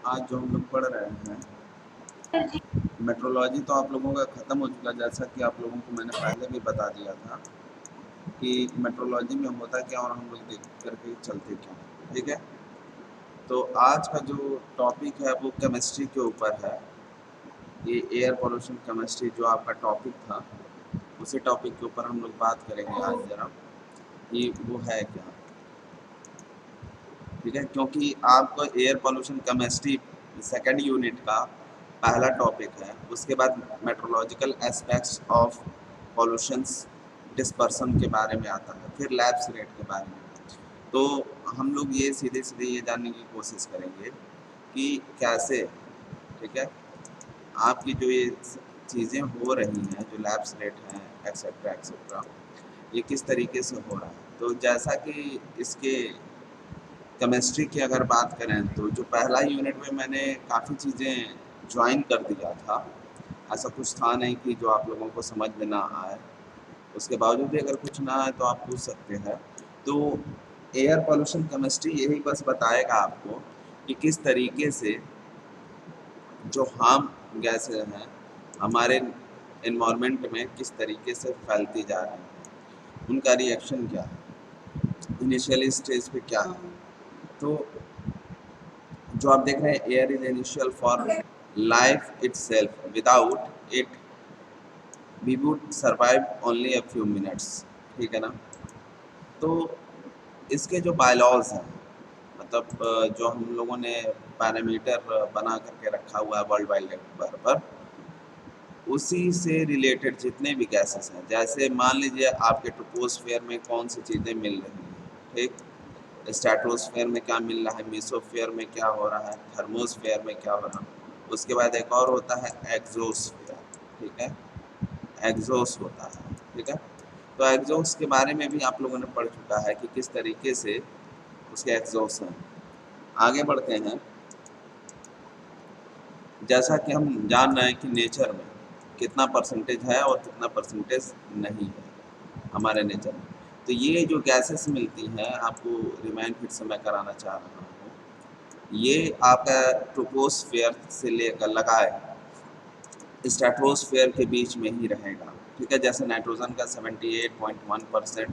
आज जो हम लोग पढ़ रहे हैं मेट्रोलॉजी, तो आप लोगों का ख़त्म हो चुका। जैसा कि आप लोगों को मैंने पहले भी बता दिया था कि मेट्रोलॉजी में होता क्या और हम लोग देख करके चलते क्या। ठीक है, तो आज का जो टॉपिक है वो केमिस्ट्री के ऊपर है। ये एयर पोल्यूशन केमिस्ट्री जो आपका टॉपिक था, उसी टॉपिक के ऊपर हम लोग बात करेंगे आज ज़रा कि वो है क्या। ठीक है, क्योंकि आपको air pollution chemistry second unit का पहला टॉपिक है। उसके बाद meteorological aspects of pollutions dispersion के बारे में आता है, फिर लैब्स रेट के बारे में। तो हम लोग ये सीधे सीधे ये जानने की कोशिश करेंगे कि कैसे, ठीक है, आपकी जो ये चीज़ें हो रही हैं, जो लैब्स रेट हैं एक्सेट्रा एक्सेट्रा, ये किस तरीके से हो रहा है। तो जैसा कि इसके केमिस्ट्री की अगर बात करें तो जो पहला यूनिट में मैंने काफ़ी चीज़ें ज्वाइन कर दिया था। ऐसा कुछ था नहीं कि जो आप लोगों को समझ में ना आए। उसके बावजूद भी अगर कुछ ना आए तो आप पूछ सकते हैं। तो एयर पोल्यूशन केमिस्ट्री यही बस बताएगा आपको कि किस तरीके से जो हार्म गैसें हैं हमारे एनवायरनमेंट में किस तरीके से फैलती जा रही हैं, उनका रिएक्शन क्या है, इनिशियल स्टेज पे क्या है। तो जो आप देख रहे हैं, air is essential for life itself, without it we would survive only a few minutes. ठीक है ना। तो इसके जो बायलॉज हैं, मतलब जो हम लोगों ने पैरामीटर बना करके रखा हुआ है वर्ल्ड वाइड लेवल पर, उसी से रिलेटेड जितने भी गैसेस हैं, जैसे मान लीजिए आपके ट्रोपोस्फेयर में कौन सी चीज़ें मिल रही हैं, ठीक, स्ट्रेटोस्फेयर में क्या मिल रहा है, मेसोस्फेयर में क्या हो रहा है, थर्मोस्फेयर में क्या हो रहा है। उसके बाद एक और होता है एग्जोस्फेयर। ठीक है, एग्जॉस होता है। ठीक है, तो एग्जॉस के बारे में भी आप लोगों ने पढ़ चुका है कि किस तरीके से उसके एग्जॉस हैं। आगे बढ़ते हैं। जैसा कि हम जान रहे हैं कि नेचर में कितना परसेंटेज है और कितना परसेंटेज नहीं है हमारे नेचर में। तो ये जो गैसेस मिलती हैं, आपको रिमाइंड फिर से मैं कराना चाह रहा हूँ, ये आपका ट्रोपोस्फेयर से लेकर लगाए स्ट्रेटोस्फेयर के बीच में ही रहेगा। ठीक है, जैसे नाइट्रोजन का 78.1%,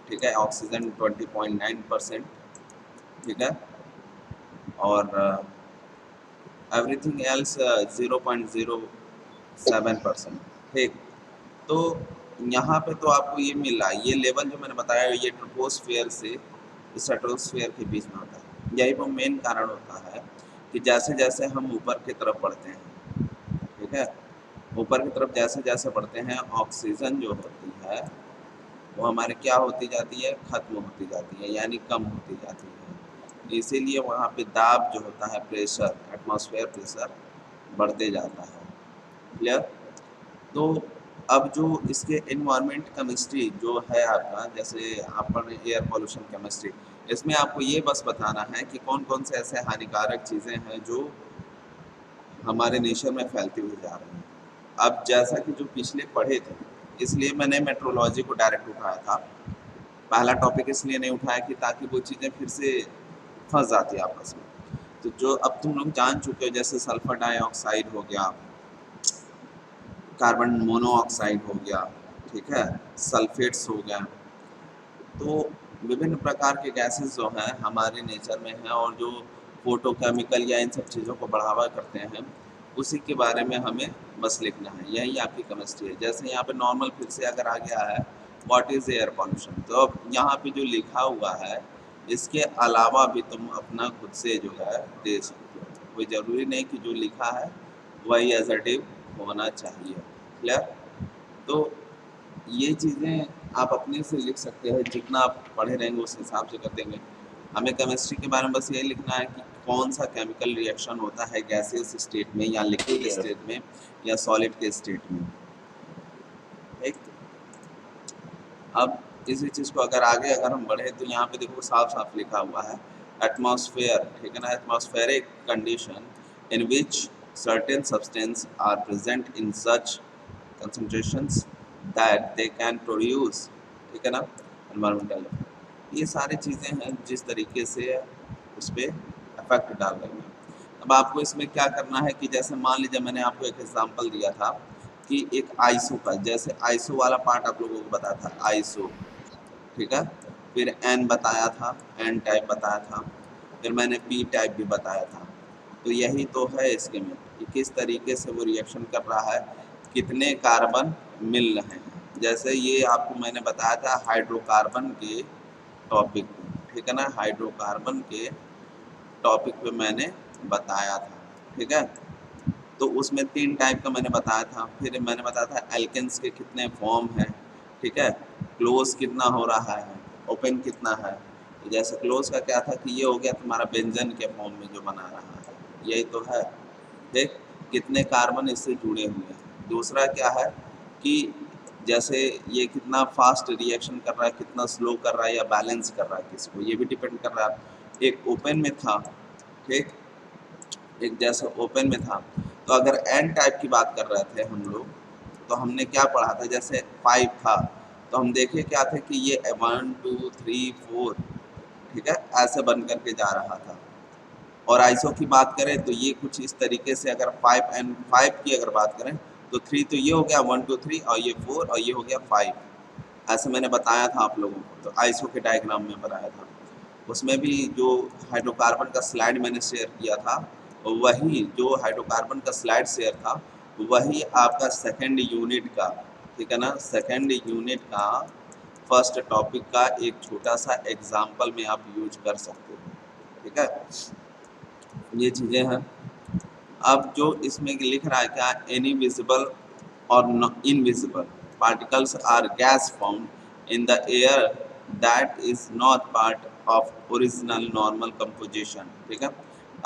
ठीक है, ऑक्सीजन 20.9%, ठीक है, और एवरीथिंग एल्स 0.07%। ठीक, तो यहाँ पे तो आपको ये मिल रहा है, ये लेवल जो मैंने बताया ये ट्रोपोस्फेयर से स्ट्रेटोस्फेयर के बीच में होता है। यही वो मेन कारण होता है कि जैसे जैसे हम ऊपर की तरफ बढ़ते हैं, ठीक है, ऊपर की तरफ जैसे जैसे बढ़ते हैं, ऑक्सीजन जो होती है वो हमारे क्या होती जाती है, खत्म होती जाती है, यानी कम होती जाती है। इसीलिए वहाँ पे दाब जो होता है, प्रेशर, एटमॉस्फेयर प्रेशर बढ़ते जाता है। क्लियर। तो अब जो इसके एनवायरनमेंट केमिस्ट्री जो है आपका, जैसे आप पढ़ रहे एयर पोल्यूशन केमिस्ट्री, इसमें आपको ये बस बताना है कि कौन कौन से ऐसे हानिकारक चीज़ें हैं जो हमारे नेचर में फैलती हुई जा रही हैं। अब जैसा कि जो पिछले पढ़े थे, इसलिए मैंने मेट्रोलॉजी को डायरेक्ट उठाया था। पहला टॉपिक इसलिए नहीं उठाया कि ताकि वो चीज़ें फिर से फंस जाती आपस में। तो जो अब तुम लोग जान चुके हो, जैसे सल्फर डाइऑक्साइड हो गया, कार्बन मोनोऑक्साइड हो गया, ठीक है, सल्फेट्स हो गया। तो विभिन्न प्रकार के गैसेस जो हैं हमारे नेचर में हैं और जो फोटोकेमिकल या इन सब चीज़ों को बढ़ावा करते हैं, उसी के बारे में हमें बस लिखना है। यही आपकी केमिस्ट्री है। जैसे यहाँ पे नॉर्मल फिर से अगर आ गया है व्हाट इज़ एयर पॉल्यूशन, तो अब यहाँ पे जो लिखा हुआ है इसके अलावा भी तुम अपना खुद से जो है दे सकते हो। कोई ज़रूरी नहीं कि जो लिखा है वही एजर्टिव होना चाहिए। क्लियर। तो ये चीज़ें आप अपने से लिख सकते हैं, जितना आप पढ़े रहेंगे उस हिसाब से कर देंगे। हमें केमिस्ट्री के बारे में बस यही लिखना है कि कौन सा केमिकल रिएक्शन होता है गैसियस स्टेट में या लिक्विड स्टेट में या सॉलिड के स्टेट में। ठीक, अब इसी चीज़ को अगर आगे अगर हम बढ़े तो यहाँ पे देखो साफ साफ लिखा हुआ है एटमॉस्फेयर। ठीक है ना, atmospheric condition in which certain substance are present in such concentrations that they can produce, ठीक है ना, एनवायरमेंटल। ये सारी चीज़ें हैं जिस तरीके से उस पर इफेक्ट डाल रही हैं। अब आपको इसमें क्या करना है कि जैसे मान लीजिए मैंने आपको एक एग्जांपल दिया था कि एक आईसो का, जैसे आईसो वाला पार्ट आप लोगों को बताया था आईसो, ठीक है, फिर एन बताया था, एन टाइप बताया था, फिर मैंने पी टाइप भी बताया था। तो यही तो है इसके में कि किस तरीके से वो रिएक्शन कर रहा है, कितने कार्बन मिल रहे हैं। जैसे ये आपको मैंने बताया था हाइड्रोकार्बन के टॉपिक पे, ठीक है ना, हाइड्रोकार्बन के टॉपिक पे मैंने बताया था, ठीक है। तो उसमें 3 टाइप का मैंने बताया था, फिर मैंने बताया था एल्केन्स के कितने फॉर्म हैं, ठीक है, क्लोज कितना हो रहा है, ओपन कितना है। तो जैसे क्लोज का क्या था कि ये हो गया तुम्हारा बेंजन के फॉर्म में जो बना रहा है, यही तो है, ठीक, कितने कार्बन इससे जुड़े हुए हैं। दूसरा क्या है कि जैसे ये कितना फास्ट रिएक्शन कर रहा है, कितना स्लो कर रहा है या बैलेंस कर रहा है किसको, ये भी डिपेंड कर रहा है। एक ओपन में था, ठीक, एक जैसे ओपन में था, तो अगर एन टाइप की बात कर रहे थे हम लोग, तो हमने क्या पढ़ा था, जैसे 5 था तो हम देखे क्या थे कि ये 1 2 3 4, ठीक है, ऐसे बन करके जा रहा था। और आइसो की बात करें तो ये कुछ इस तरीके से, अगर 5 एंड 5 की अगर बात करें तो 3 तो ये हो गया 1 2 3, और ये 4, और ये हो गया 5, ऐसे मैंने बताया था आप लोगों को। तो आइसो के डायग्राम में बनाया था, उसमें भी जो हाइड्रोकार्बन का स्लाइड मैंने शेयर किया था, वही जो हाइड्रोकार्बन का स्लाइड शेयर था वही आपका सेकेंड यूनिट का, ठीक है ना, सेकेंड यूनिट का फर्स्ट टॉपिक का एक छोटा सा एग्जाम्पल में आप यूज कर सकते हो, ठीक है, ये चीज़ें हैं। अब जो इसमें लिख रहा है क्या, एनी विजिबल और invisible particles are gas found in the air that is not part of original normal composition, ठीक है।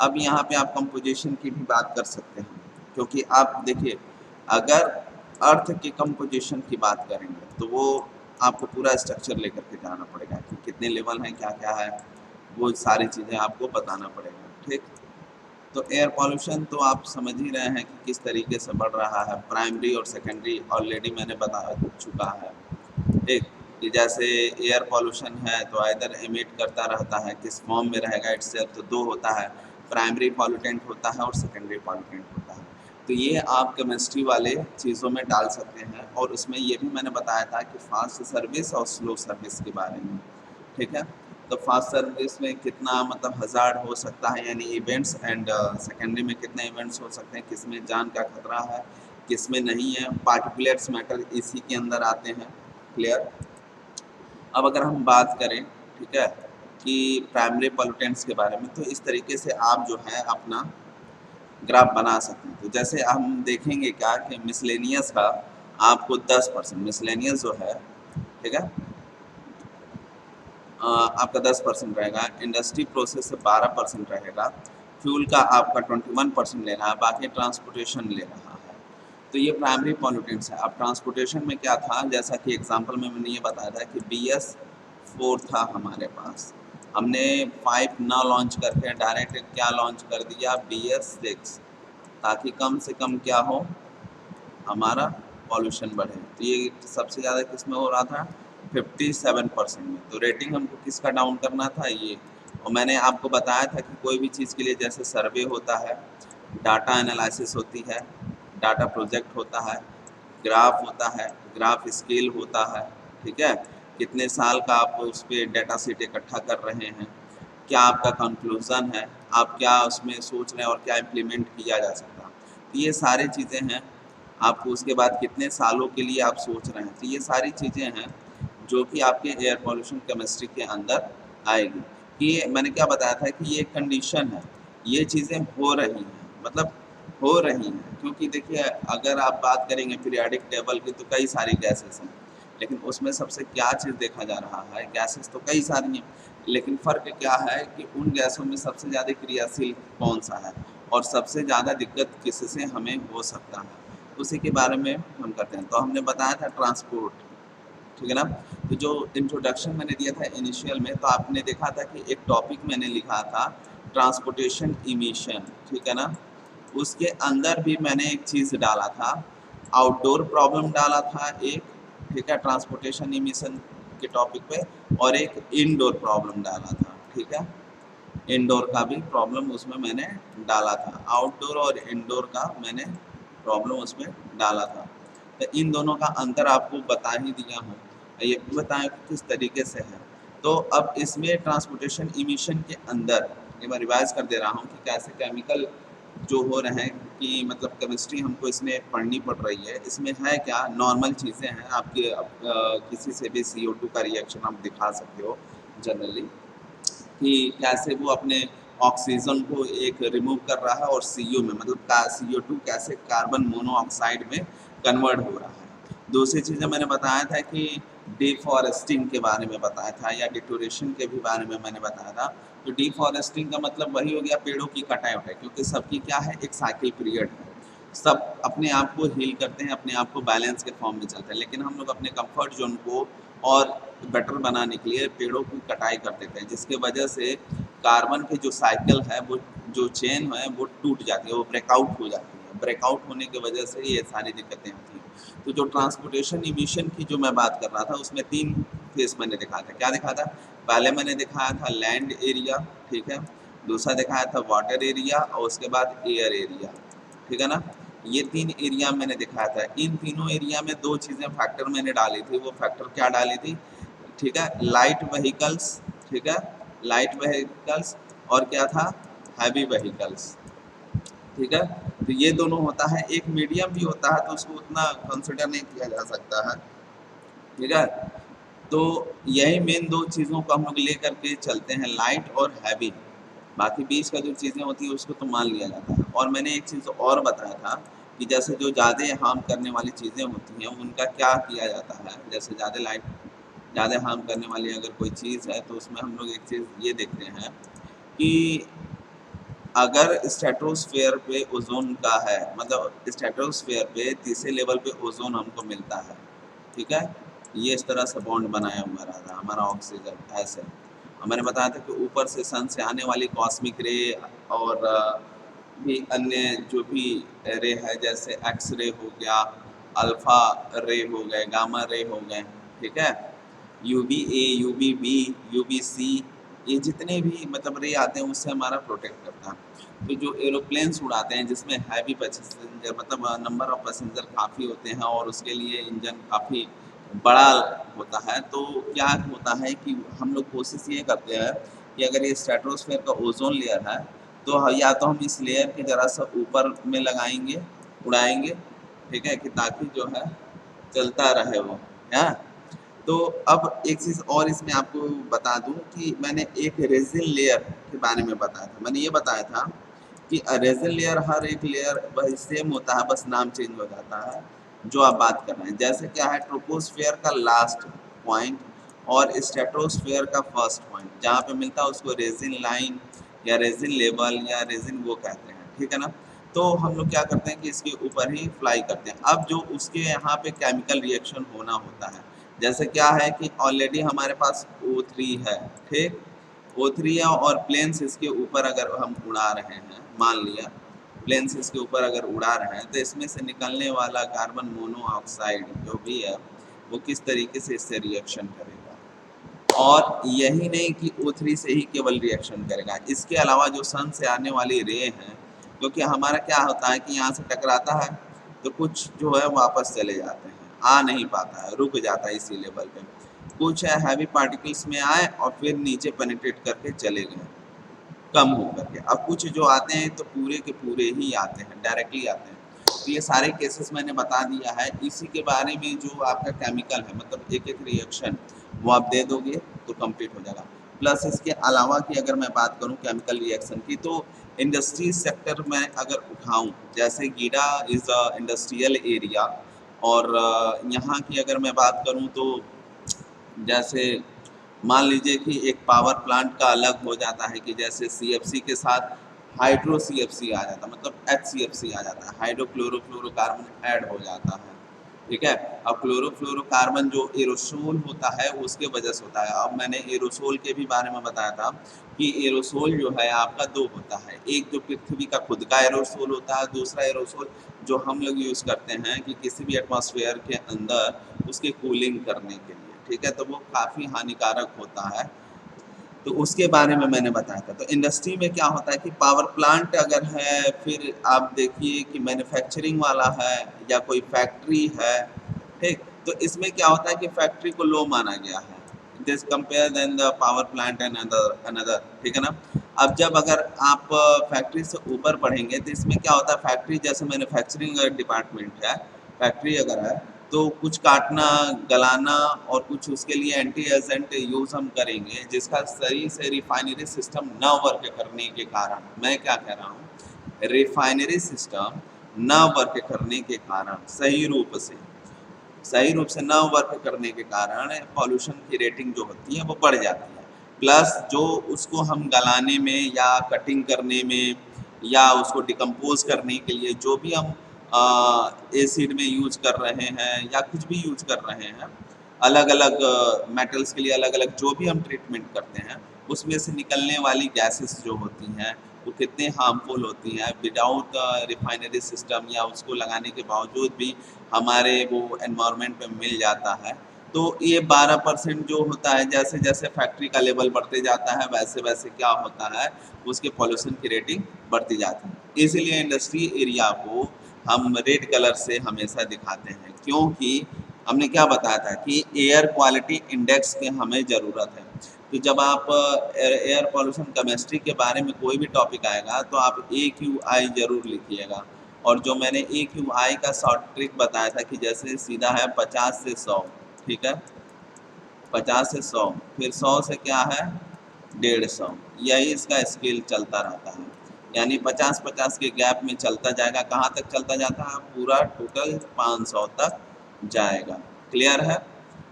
अब यहाँ पे आप कंपोजिशन की भी बात कर सकते हैं, क्योंकि आप देखिए अगर अर्थ की कंपोजिशन की बात करेंगे तो वो आपको पूरा स्ट्रक्चर लेकर के जाना पड़ेगा कि कितने लेवल हैं, क्या क्या है, वो सारी चीज़ें आपको बताना पड़ेगा, ठीक। तो एयर पॉल्यूशन तो आप समझ ही रहे हैं कि किस तरीके से बढ़ रहा है, प्राइमरी और सेकेंडरी ऑलरेडी मैंने बता चुका है, एक कि जैसे एयर पॉल्यूशन है तो आइदर एमिट करता रहता है, किस फॉर्म में रहेगा इटसेल्फ, तो 2 होता है, प्राइमरी पॉल्यूटेंट होता है और सेकेंडरी पॉल्यूटेंट होता है। तो ये आप केमिस्ट्री वाले चीज़ों में डाल सकते हैं, और उसमें ये भी मैंने बताया था कि फास्ट सर्विस और स्लो सर्विस के बारे में, ठीक है। तो फास्ट सर्विस में कितना मतलब हज़ार्ड हो सकता है, यानी इवेंट्स, एंड सेकेंडरी में कितने इवेंट्स हो सकते हैं, किस में जान का खतरा है, किस में नहीं है, पार्टिकुलेट्स मैटर इसी के अंदर आते हैं, क्लियर। अब अगर हम बात करें, ठीक है, कि प्राइमरी पॉल्यूटेंट्स के बारे में, तो इस तरीके से आप जो है अपना ग्राफ बना सकते हैं। तो जैसे हम देखेंगे क्या कि मिसलेनियस का आपको 10% मिसलेनियस जो है, ठीक है, आपका 10% रहेगा, इंडस्ट्री प्रोसेस से 12% रहेगा, फ्यूल का आपका 21% ले रहा है, बाकी ट्रांसपोर्टेशन ले रहा है। तो ये प्राइमरी पॉल्यूटेंट्स है। अब ट्रांसपोर्टेशन में क्या था, जैसा कि एग्जांपल में मैंने ये बताया था कि BS4 था हमारे पास, हमने 5 ना लॉन्च करके डायरेक्ट क्या लॉन्च कर दिया, BS6, ताकि कम से कम क्या हो, हमारा पॉल्यूशन बढ़े। तो ये सबसे ज़्यादा किस में हो रहा था, 57% में। तो रेटिंग हमको किसका डाउन करना था, ये। और मैंने आपको बताया था कि कोई भी चीज़ के लिए जैसे सर्वे होता है, डाटा एनालिसिस होती है, डाटा प्रोजेक्ट होता है, ग्राफ होता है, ग्राफ स्केल होता है, ठीक है, कितने साल का आप उस पर डेटा सेट इकट्ठा कर रहे हैं, क्या आपका कंक्लूज़न है, आप क्या उसमें सोच रहे हैं और क्या इम्प्लीमेंट किया जा सकता है। तो ये सारी चीज़ें हैं। आपको उसके बाद कितने सालों के लिए आप सोच रहे हैं, तो ये सारी चीज़ें हैं जो कि आपके एयर पॉल्यूशन केमिस्ट्री के अंदर आएगी। कि मैंने क्या बताया था कि ये एक कंडीशन है, ये चीज़ें हो रही हैं, मतलब हो रही हैं, क्योंकि देखिए अगर आप बात करेंगे पीरियाडिक टेबल की तो कई सारी गैसेस हैं, लेकिन उसमें सबसे क्या चीज़ देखा जा रहा है, गैसेस तो कई सारी हैं, लेकिन फ़र्क क्या है कि उन गैसों में सबसे ज़्यादा क्रियाशील कौन सा है और सबसे ज़्यादा दिक्कत किससे हमें हो सकता है, उसी के बारे में हम करते हैं। तो हमने बताया था ट्रांसपोर्ट, ठीक है ना। तो जो इंट्रोडक्शन मैंने दिया था इनिशियल में, तो आपने देखा था कि एक टॉपिक मैंने लिखा था ट्रांसपोर्टेशन इमिशन, ठीक है ना। उसके अंदर भी मैंने एक चीज़ डाला था, आउटडोर प्रॉब्लम डाला था एक, ठीक है, ट्रांसपोर्टेशन इमिशन के टॉपिक पे, और एक इनडोर प्रॉब्लम डाला था, ठीक है। इंडोर का भी प्रॉब्लम उसमें मैंने डाला था, आउटडोर और इंडोर का मैंने प्रॉब्लम उसमें डाला था। तो इन दोनों का अंतर आपको बता ही दिया हूँ, ये भी बताएं कि किस तरीके से है। तो अब इसमें ट्रांसपोर्टेशन इमिशन के अंदर ये मैं रिवाइज कर दे रहा हूँ कि कैसे केमिकल जो हो रहे हैं, कि मतलब केमिस्ट्री हमको इसमें पढ़नी पड़ रही है। इसमें है क्या, नॉर्मल चीज़ें हैं आपके, किसी से भी CO2 का रिएक्शन आप दिखा सकते हो जनरली, कि कैसे वो अपने ऑक्सीजन को एक रिमूव कर रहा है और CO में मतलब CO2 कैसे कार्बन मोनोऑक्साइड में कन्वर्ट हो रहा है। दूसरी चीज़ें मैंने बताया था कि डिफॉरेस्टिंग के बारे में बताया था, या डिटोरेशन के भी बारे में मैंने बताया था। तो डिफॉरेस्टिंग का मतलब वही हो गया पेड़ों की कटाई उठाई, क्योंकि सबकी क्या है, एक साइकिल पीरियड है, सब अपने आप को हील करते हैं, अपने आप को बैलेंस के फॉर्म में चलते हैं, लेकिन हम लोग अपने कंफर्ट जोन को और बेटर बनाने के लिए पेड़ों की कटाई कर देते हैं, जिसके वजह से कार्बन की जो साइकिल है, वो जो चेन है वो टूट जाती है, वो ब्रेकआउट हो जाती है। ब्रेकआउट होने की वजह से ये सारी दिक्कतें होती हैं। तो जो ट्रांसपोर्टेशन इमिशन की जो मैं बात कर रहा था, उसमें 3 फेस मैंने दिखाया था। क्या दिखाया था? पहले मैंने दिखाया था लैंड एरिया, ठीक है, दूसरा दिखाया था वाटर एरिया, और उसके बाद एयर एरिया, ठीक है ना। ये 3 एरिया मैंने दिखाया था। इन तीनों एरिया में 2 चीज़ें फैक्टर मैंने डाली थी। वो फैक्टर क्या डाली थी, ठीक है, लाइट व्हीकल्स, ठीक है, लाइट व्हीकल्स, और क्या था, हैवी व्हीकल्स, ठीक है। तो ये दोनों होता है, एक मीडियम भी होता है तो उसको उतना कंसिडर नहीं किया जा सकता है, ठीक है। तो यही मेन 2 चीज़ों को हम लोग लेकर के चलते हैं, लाइट और हैवी। बाकी बीच का जो चीज़ें होती हैं उसको तो मान लिया जाता है। और मैंने एक चीज़ और बताया था कि जैसे जो ज़्यादा हार्म करने वाली चीज़ें होती हैं उनका क्या किया जाता है। जैसे ज़्यादा हार्म करने वाली अगर कोई चीज़ है तो उसमें हम लोग एक चीज़ ये देखते हैं कि अगर स्ट्रेटोस्फेयर पे ओज़ोन का है, मतलब स्ट्रेटोस्फेयर पे तीसरे लेवल पे ओज़ोन हमको मिलता है, ठीक है। ये इस तरह से बॉन्ड बनाया हुआ रहता है हमारा ऑक्सीजन, ऐसे। और मैंने बताया था कि ऊपर से सन से आने वाली कॉस्मिक रे और भी अन्य जो भी रे है, जैसे एक्स रे हो गया, अल्फ़ा रे हो गए, गामा रे हो गए, ठीक है, UVA, UVB, UVC, ये जितने भी मतलब रे आते हैं उससे हमारा प्रोटेक्ट करता है। तो जो एरोप्लेन्स उड़ाते हैं जिसमें हैवी पैसेंजर मतलब नंबर ऑफ पैसेंजर काफ़ी होते हैं और उसके लिए इंजन काफ़ी बड़ा होता है, तो क्या होता है कि हम लोग कोशिश ये करते हैं कि अगर ये स्ट्रेटोस्फेयर का ओज़ोन लेयर है, तो या तो हम इस लेयर के ज़रा सा ऊपर में लगाएँगे, उड़ाएँगे, ठीक है, कि ताकि जो है चलता रहे वो, हैं? तो अब एक चीज़ और इसमें आपको बता दूँ कि मैंने एक रेज़िन लेयर के बारे में बताया था। मैंने ये बताया था कि रेज़िन लेयर, हर एक लेयर वही सेम होता है, बस नाम चेंज हो जाता है, जो आप बात कर रहे हैं। जैसे क्या है, ट्रोपोस्फेयर का लास्ट पॉइंट और स्ट्रेटोस्फेयर का फर्स्ट पॉइंट, जहाँ पे मिलता है उसको रेज़िन लाइन या रेज़िन लेवल या रेज़िन वो कहते हैं, ठीक है ना? तो हम लोग क्या करते हैं कि इसके ऊपर ही फ्लाई करते हैं। अब जो उसके यहाँ पे केमिकल रिएक्शन होना होता है, जैसे क्या है कि ऑलरेडी हमारे पास O3 है, ठीक, O3 है और प्लेन्स इसके ऊपर अगर हम उड़ा रहे हैं, मान लिया प्लेन्स इसके ऊपर अगर उड़ा रहे हैं, तो इसमें से निकलने वाला कार्बन मोनोऑक्साइड जो भी है वो किस तरीके से इससे रिएक्शन करेगा। और यही नहीं कि O3 से ही केवल रिएक्शन करेगा, इसके अलावा जो सन से आने वाली रे हैं, क्योंकि हमारा क्या होता है कि यहाँ से टकराता है तो कुछ जो है वापस चले जाते हैं, आ नहीं पाता है, रुक जाता है इसी लेवल पे। कुछ है हैवी पार्टिकल्स में आए और फिर नीचे पेनिट्रेट करके चले गए, कम होकर के। अब कुछ जो आते हैं तो पूरे के पूरे ही आते हैं, डायरेक्टली आते हैं। तो ये सारे केसेस मैंने बता दिया है। इसी के बारे में जो आपका केमिकल है, मतलब एक-एक रिएक्शन वो आप दे दोगे तो कंप्लीट हो जाएगा। प्लस इसके अलावा की अगर मैं बात करूँ केमिकल रिएक्शन की, तो इंडस्ट्री सेक्टर में अगर उठाऊँ, जैसे GIDA is a industrial area, और यहाँ की अगर मैं बात करूँ तो जैसे मान लीजिए कि एक पावर प्लांट का अलग हो जाता है कि जैसे CFC के साथ हाइड्रो CFC आ जाता है, मतलब HCFC आ जाता है, हाइड्रोक्लोरोफ्लोरोकार्बन ऐड हो जाता है, ठीक है। अब क्लोरोफ्लोरोकार्बन जो एरोसोल होता है उसके वजह से होता है। अब मैंने एरोसोल के भी बारे में बताया था कि एरोसोल जो है आपका 2 होता है, एक जो पृथ्वी का खुद का एरोसोल होता है, दूसरा एरोसोल जो हम लोग यूज़ करते हैं कि किसी भी एटमॉस्फेयर के अंदर उसकी कूलिंग करने के लिए, ठीक है, तो वो काफ़ी हानिकारक होता है। तो उसके बारे में मैंने बताया था। तो इंडस्ट्री में क्या होता है कि पावर प्लांट अगर है, फिर आप देखिए कि मैन्युफैक्चरिंग वाला है या कोई फैक्ट्री है, ठीक? तो इसमें क्या होता है कि फैक्ट्री को लो माना गया है, this compare than the power plant and another, ठीक है ना? अब जब अगर आप फैक्ट्री से ऊपर पढ़ेंगे तो इसमें क्या होता है, फैक्ट्री जैसे मैन्युफैक्चरिंग डिपार्टमेंट है, फैक्ट्री अगर है तो कुछ काटना, गलाना और कुछ उसके लिए एंटी एजेंट यूज हम करेंगे, जिसका सही से रिफाइनरी सिस्टम न वर्क करने के कारण, मैं क्या कह रहा हूँ, रिफाइनरी सिस्टम न वर्क करने के कारण, सही रूप से न वर्क करने के कारण पॉल्यूशन की रेटिंग जो होती है वो बढ़ जाती है। प्लस जो उसको हम गलाने में या कटिंग करने में या उसको डिकम्पोज करने के लिए जो भी हम एसिड में यूज कर रहे हैं या कुछ भी यूज कर रहे हैं, अलग अलग मेटल्स के लिए अलग अलग जो भी हम ट्रीटमेंट करते हैं, उसमें से निकलने वाली गैसेस जो होती हैं वो कितने हार्मफुल होती हैं, विदाउट रिफाइनरी सिस्टम या उसको लगाने के बावजूद भी हमारे वो एनवायरनमेंट में मिल जाता है। तो ये 12% जो होता है, जैसे जैसे फैक्ट्री का लेवल बढ़ते जाता है वैसे वैसे क्या होता है, उसके पॉल्यूशन की रेटिंग बढ़ती जाती है। इसीलिए इंडस्ट्री एरिया को हम रेड कलर से हमेशा दिखाते हैं, क्योंकि हमने क्या बताया था कि एयर क्वालिटी इंडेक्स की हमें ज़रूरत है। तो जब आप एयर पॉल्यूशन केमिस्ट्री के बारे में कोई भी टॉपिक आएगा तो आप AQI ज़रूर लिखिएगा। और जो मैंने AQI का शॉर्ट ट्रिक बताया था कि जैसे सीधा है 50 से 100, ठीक है, 50 से 100, फिर 100 से क्या है 150, यही इसका स्केल चलता रहता है। यानी 50-50 के गैप में चलता जाएगा, कहाँ तक चलता जाता है, पूरा टोटल 500 तक जाएगा। क्लियर है?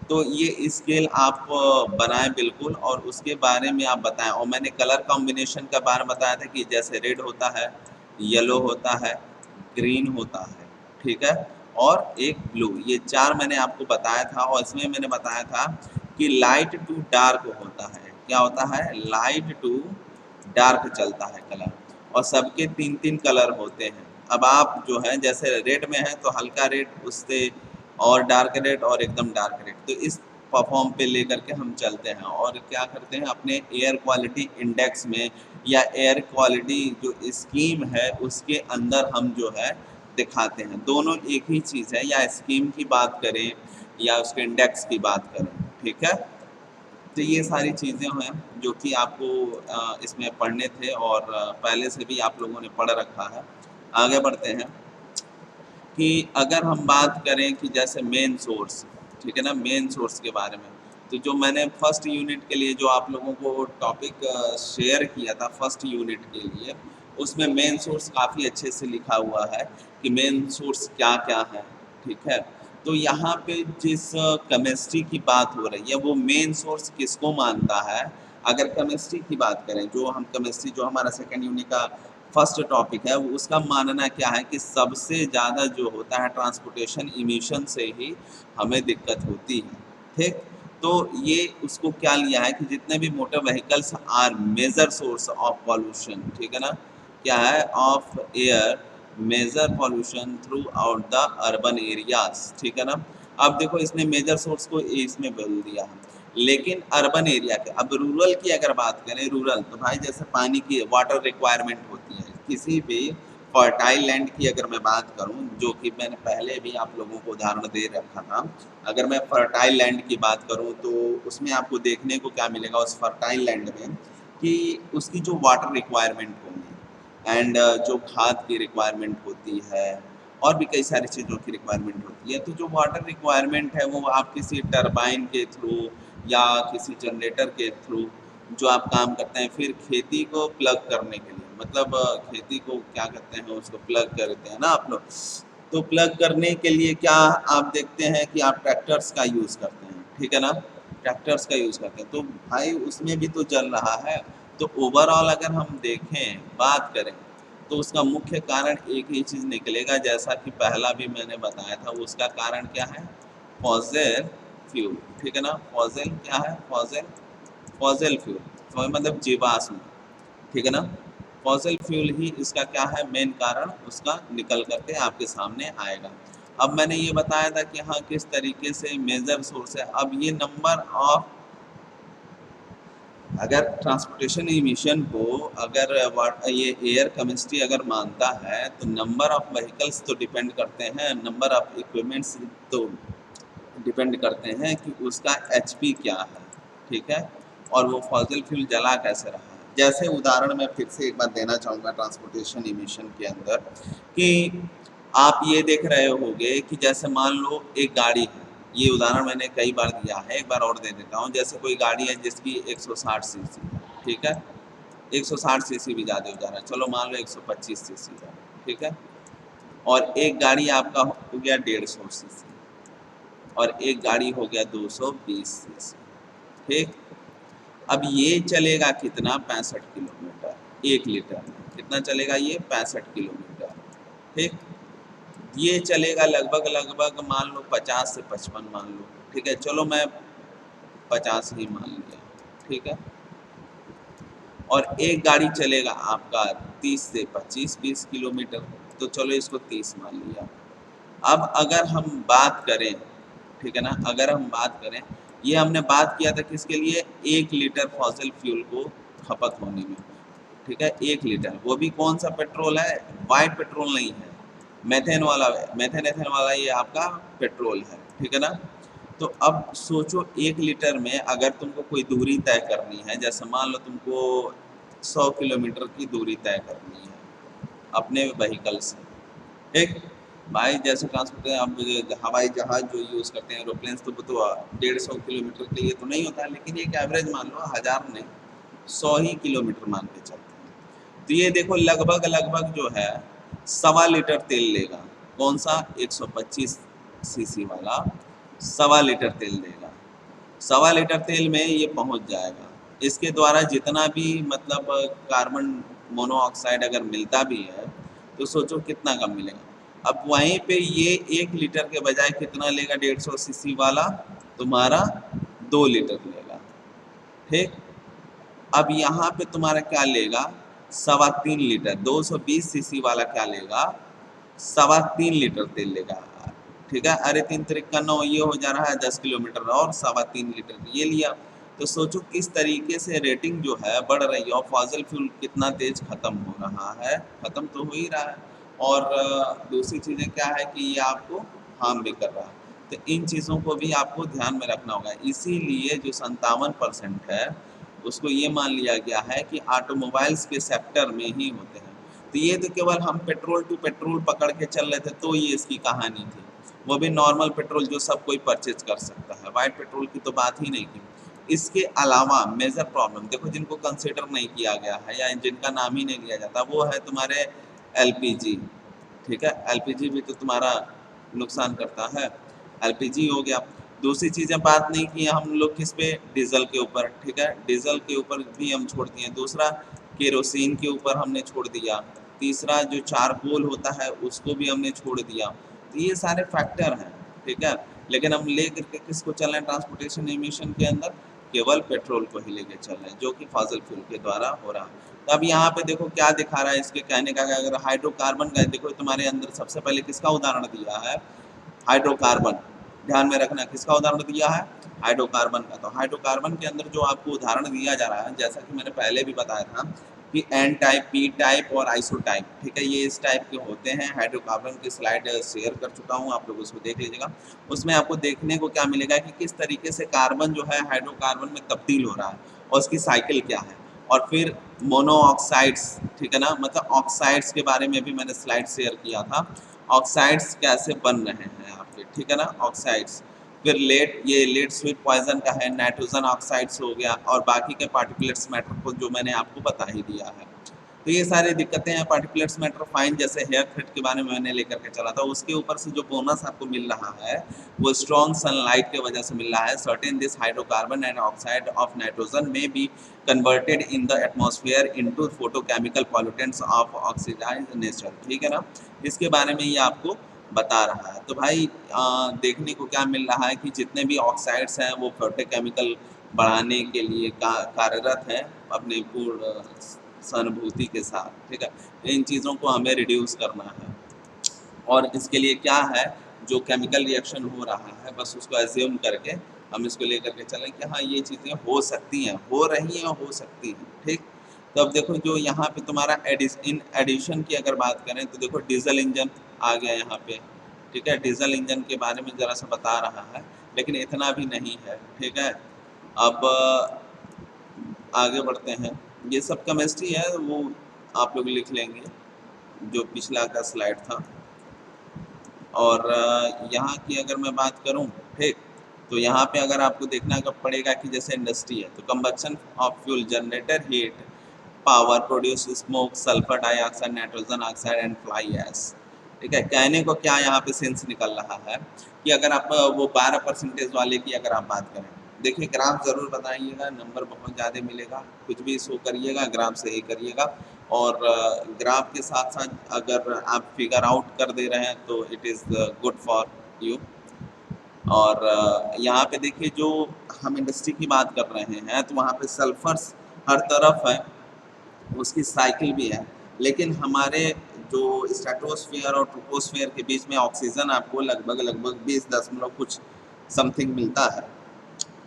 तो ये स्केल आप बनाएं बिल्कुल, और उसके बारे में आप बताएं। और मैंने कलर कॉम्बिनेशन का बारे में बताया था कि जैसे रेड होता है, येलो होता है, ग्रीन होता है, ठीक है, और एक ब्लू, ये 4 मैंने आपको बताया था। और इसमें मैंने बताया था कि लाइट टू डार्क होता है, क्या होता है, लाइट टू डार्क चलता है कलर, और सबके 3-3 कलर होते हैं। अब आप जो है जैसे रेड में है तो हल्का रेड, उससे और डार्क रेड और एकदम डार्क रेड, तो इस परफॉर्म पे लेकर के हम चलते हैं और क्या करते हैं, अपने एयर क्वालिटी इंडेक्स में या एयर क्वालिटी जो स्कीम है उसके अंदर हम जो है दिखाते हैं। दोनों एक ही चीज़ है, या स्कीम की बात करें या उसके इंडेक्स की बात करें, ठीक है। तो ये सारी चीज़ें हैं जो कि आपको इसमें पढ़ने थे, और पहले से भी आप लोगों ने पढ़ रखा है। आगे बढ़ते हैं कि अगर हम बात करें कि जैसे मेन सोर्स, ठीक है ना, मेन सोर्स के बारे में, तो जो मैंने फर्स्ट यूनिट के लिए जो आप लोगों को टॉपिक शेयर किया था फर्स्ट यूनिट के लिए, उसमें मेन सोर्स काफ़ी अच्छे से लिखा हुआ है कि मेन सोर्स क्या क्या है, ठीक है। तो यहाँ पे जिस केमिस्ट्री की बात हो रही है वो मेन सोर्स किसको मानता है, अगर केमिस्ट्री की बात करें, जो हम केमिस्ट्री जो हमारा सेकेंड यूनिट का फर्स्ट टॉपिक है, उसका मानना क्या है कि सबसे ज़्यादा जो होता है ट्रांसपोर्टेशन इमिशन से ही हमें दिक्कत होती है, ठीक। तो ये उसको क्या लिया है कि जितने भी motor vehicles are major source of pollution, ठीक है ना, क्या है, of air, major pollution throughout the urban areas, ठीक है ना। अब देखो इसने मेजर सोर्स को इसमें बदल दिया है, लेकिन अर्बन एरिया के, अब रूरल की अगर बात करें, रूरल तो भाई जैसे पानी की वाटर रिक्वायरमेंट होती है किसी भी फर्टाइल लैंड की, अगर मैं बात करूं, जो कि मैंने पहले भी आप लोगों को उदाहरण दे रखा था, अगर मैं फर्टाइल लैंड की बात करूं तो उसमें आपको देखने को क्या मिलेगा उस फर्टाइल लैंड में, कि उसकी जो वाटर रिक्वायरमेंट होगी एंड जो खाद की रिक्वायरमेंट होती है, और भी कई सारी चीज़ों की रिक्वायरमेंट होती है। तो जो वाटर रिक्वायरमेंट है वो आप किसी टरबाइन के थ्रू या किसी जनरेटर के थ्रू जो आप काम करते हैं, फिर खेती को प्लग करने के लिए, मतलब खेती को क्या कहते हैं, उसको प्लग करते हैं ना आप लोग, तो प्लग करने के लिए क्या आप देखते हैं कि आप ट्रैक्टर्स का यूज़ करते हैं, ठीक है ना, ट्रैक्टर्स का यूज़ करते हैं, तो भाई उसमें भी तो जल रहा है। तो ओवरऑल अगर हम देखें, बात करें, तो उसका मुख्य कारण एक ही चीज़ निकलेगा, जैसा कि पहला भी मैंने बताया था, उसका कारण क्या है, फॉसिल फ्यूल, ठीक है ना, फॉसिल क्या है, फॉसिल फ्यूल, तो मतलब जीवाश्म, ठीक है ना, फॉसिल फ्यूल ही इसका क्या है, मेन कारण उसका निकल करके आपके सामने आएगा। अब मैंने ये बताया था कि हाँ किस तरीके से मेजर सोर्स है। अब ये नंबर ऑफ, अगर ट्रांसपोर्टेशन इमिशन को अगर ये एयर केमिस्ट्री अगर मानता है तो नंबर ऑफ व्हीकल्स तो डिपेंड करते हैं, नंबर ऑफ इक्विपमेंट्स तो डिपेंड करते हैं कि उसका एचपी क्या है, ठीक है, और वो फॉसिल फ्यूल जला कैसे रहा है। जैसे उदाहरण मैं फिर से एक बार देना चाहूँगा ट्रांसपोर्टेशन इमिशन के अंदर कि आप ये देख रहे होंगे कि जैसे मान लो एक गाड़ी है, ये उदाहरण मैंने कई बार दिया है, एक बार और दे देता हूँ। जैसे कोई गाड़ी है जिसकी 160 सीसी है, ठीक है, 160 सीसी भी ज़्यादा हो जा रहा है, चलो मान लो 125 सीसी है, ठीक है, और एक गाड़ी आपका हो गया 150 सीसी और एक गाड़ी हो गया 220 सीसी, ठीक। अब ये चलेगा कितना, 65 किलोमीटर 1 लीटर में, कितना चलेगा ये, 65 किलोमीटर, ठीक। ये चलेगा लगभग लगभग मान लो 50 से 55 मान लो, ठीक है, चलो मैं 50 ही मान लिया, ठीक है, और एक गाड़ी चलेगा आपका 30 से 20 किलोमीटर, तो चलो इसको 30 मान लिया। अब अगर हम बात करें, ठीक है ना, अगर हम बात करें, ये हमने बात किया था किसके लिए, 1 लीटर फॉसिल फ्यूल को खपत होने में, ठीक है, 1 लीटर, वो भी कौन सा पेट्रोल है, वाइट पेट्रोल नहीं है, मेथेन वाला, मेथेन एथेन वाला ये आपका पेट्रोल है, ठीक है ना। तो अब सोचो 1 लीटर में अगर तुमको कोई दूरी तय करनी है, जैसे मान लो तुमको 100 किलोमीटर की दूरी तय करनी है अपने व्हीकल से, ठीक भाई, जैसे ट्रांसपोर्ट आप हवाई जहाज जो यूज़ करते हैं, एरोप्लेन्स, तो वो तो 150 किलोमीटर के लिए तो नहीं होता है, लेकिन एक एवरेज मान लो 1000 नहीं 100 ही किलोमीटर मान के चलते हैं। तो ये देखो लगभग लगभग जो है 1.25 लीटर तेल लेगा, कौन सा, 125 सीसी वाला 1.25 लीटर तेल देगा, 1.25 लीटर तेल में ये पहुंच जाएगा। इसके द्वारा जितना भी मतलब कार्बन मोनोऑक्साइड अगर मिलता भी है तो सोचो कितना कम मिलेगा। अब वहीं पे ये 1 लीटर के बजाय कितना लेगा, 150 सीसी वाला तुम्हारा 2 लीटर लेगा, ठीक। अब यहाँ पे तुम्हारा क्या लेगा, 3.25 लीटर, 220 सीसी वाला क्या लेगा, 3.25 लीटर तेल लेगा, ठीक है। अरे 3 त्रिक का 9, ये हो जा रहा है 10 किलोमीटर और 3.25 लीटर ये लिया। तो सोचो किस तरीके से रेटिंग जो है बढ़ रही है और फॉसिल फ्यूल कितना तेज खत्म हो रहा है, खत्म तो हो ही रहा है, और दूसरी चीज़ें क्या है कि ये आपको हार्म भी कर रहा है। तो इन चीज़ों को भी आपको ध्यान में रखना होगा, इसीलिए जो 57% है उसको ये मान लिया गया है कि ऑटोमोबाइल्स के सेक्टर में ही होते हैं। तो ये तो केवल हम पेट्रोल टू पेट्रोल पकड़ के चल रहे थे तो ये इसकी कहानी थी, वो भी नॉर्मल पेट्रोल जो सब कोई परचेज कर सकता है, वाइट पेट्रोल की तो बात ही नहीं की। इसके अलावा मेजर प्रॉब्लम देखो जिनको कंसिडर नहीं किया गया है या जिनका नाम ही नहीं लिया जाता, वो है तुम्हारे एलपीजी, ठीक है, एलपीजी भी तो तुम्हारा नुकसान करता है, एलपीजी हो गया। दूसरी चीज़ें बात नहीं की हम लोग किस पे, डीजल के ऊपर, ठीक है, डीजल के ऊपर भी हम छोड़ दिए। दूसरा केरोसिन के ऊपर हमने छोड़ दिया। तीसरा जो चारकोल होता है उसको भी हमने छोड़ दिया। तो ये सारे फैक्टर हैं, ठीक है, लेकिन हम ले करके किसको चल रहे हैं ट्रांसपोर्टेशन इमिशन के अंदर, केवल पेट्रोल को ही लेके चल रहे हैं जो कि फॉसिल फ्यूल के द्वारा हो रहा है। तो अब यहाँ पे देखो क्या दिखा रहा है, इसके कहने का अगर हाइड्रोकार्बन का देखो तुम्हारे अंदर सबसे पहले किसका उदाहरण दिया है, हाइड्रोकार्बन, ध्यान में रखना किसका उदाहरण दिया है, हाइड्रोकार्बन का। तो हाइड्रोकार्बन के अंदर जो आपको उदाहरण दिया जा रहा है, जैसा कि मैंने पहले भी बताया था कि एन टाइप, पी टाइप और आइसो टाइप, ठीक है, ये इस टाइप के होते हैं। हाइड्रोकार्बन की स्लाइड शेयर कर चुका हूँ, आप लोग उसको देख लीजिएगा। उसमें आपको देखने को क्या मिलेगा कि किस तरीके से कार्बन जो है हाइड्रोकार्बन में तब्दील हो रहा है और उसकी साइकिल क्या है, और फिर मोनोऑक्साइड्स, ठीक है ना, मतलब ऑक्साइड्स के बारे में भी मैंने स्लाइड शेयर किया था, ऑक्साइड्स कैसे बन रहे हैं आपके, ठीक है ना, ऑक्साइड्स। फिर लेड, ये लेड स्वीट पॉइजन का है, नाइट्रोजन ऑक्साइड्स हो गया, और बाकी के पार्टिकुलेट्स मैटर को जो मैंने आपको बता ही दिया है। तो ये सारी दिक्कतें हैं। पार्टिकुलेट्स मैटर फाइन, जैसे हेयर थ्रेड के बारे में मैंने लेकर के चला था, उसके ऊपर से जो बोनस आपको मिल रहा है वो स्ट्रॉन्ग सनलाइट की वजह से मिल रहा है। Certain this hydrocarbon and oxide of nitrogen में be converted in the atmosphere into photochemical pollutants of oxidised nature, ठीक है ना, इसके बारे में ये आपको बता रहा है। तो भाई देखने को क्या मिल रहा है कि जितने भी ऑक्साइड्स हैं वो फोटोकेमिकल बढ़ाने के लिए कार्यरत है अपने पूर्ण सहानुभूति के साथ, ठीक है। इन चीज़ों को हमें रिड्यूस करना है, और इसके लिए क्या है, जो केमिकल रिएक्शन हो रहा है बस उसको एज्यूम करके हम इसको लेकर के चलें कि हाँ ये चीज़ें हो सकती हैं, हो रही हैं, हो सकती हैं, ठीक। तो अब देखो जो यहाँ पे तुम्हारा इन एडिशन की अगर बात करें तो देखो डीजल इंजन आ गया यहाँ पे, ठीक है। डीजल इंजन के बारे में ज़रा सा बता रहा है, लेकिन इतना भी नहीं है, ठीक है। अब आगे बढ़ते हैं। ये सब केमिस्ट्री है, वो आप लोग लिख लेंगे जो पिछला का स्लाइड था। और यहाँ की अगर मैं बात करूँ, ठीक, तो यहाँ पे अगर आपको देखना पड़ेगा कि जैसे इंडस्ट्री है तो combustion of fuel generator heat power produce smoke sulphur dioxide nitrogen oxide and fly ash, ठीक है। कहने को क्या यहाँ पे सेंस निकल रहा है कि अगर आप वो 12% वाले की अगर आप बात करें, देखिए ग्राफ ज़रूर बताइएगा, नंबर बहुत ज़्यादा मिलेगा, कुछ भी शो करिएगा ग्राफ से ही करिएगा। और ग्राफ के साथ साथ अगर आप फिगर आउट कर दे रहे हैं तो it is good for you. और यहाँ पे देखिए जो हम इंडस्ट्री की बात कर रहे हैं तो वहाँ पे सल्फर्स हर तरफ है, उसकी साइकिल भी है, लेकिन हमारे जो स्ट्रेटोस्फीयर और ट्रोपोस्फीयर के बीच में ऑक्सीजन आपको लगभग 20 दशमलव कुछ समथिंग मिलता है।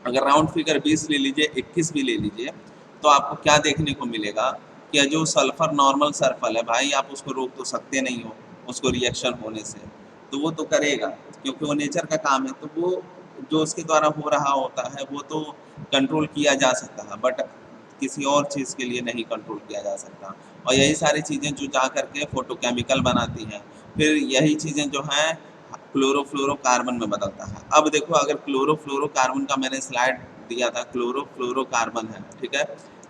अगर राउंड फिगर 20 ले लीजिए, 21 भी ले लीजिए, तो आपको क्या देखने को मिलेगा कि जो सल्फर नॉर्मल सल्फर है भाई, आप उसको रोक तो सकते नहीं हो उसको रिएक्शन होने से, तो वो तो करेगा क्योंकि वो नेचर का काम है। तो वो जो उसके द्वारा हो रहा होता है वो तो कंट्रोल किया जा सकता है, बट किसी और चीज़ के लिए नहीं कंट्रोल किया जा सकता। और यही सारी चीज़ें जो जा करके फोटोकेमिकल बनाती हैं, फिर यही चीज़ें जो हैं क्लोरोफ्लोरोकार्बन में बदलता है। अब देखो अगर क्लोरोफ्लोरोकार्बन का मैंने स्लाइड दिया था, क्लोरोफ्लोरोकार्बन है, ठीक है।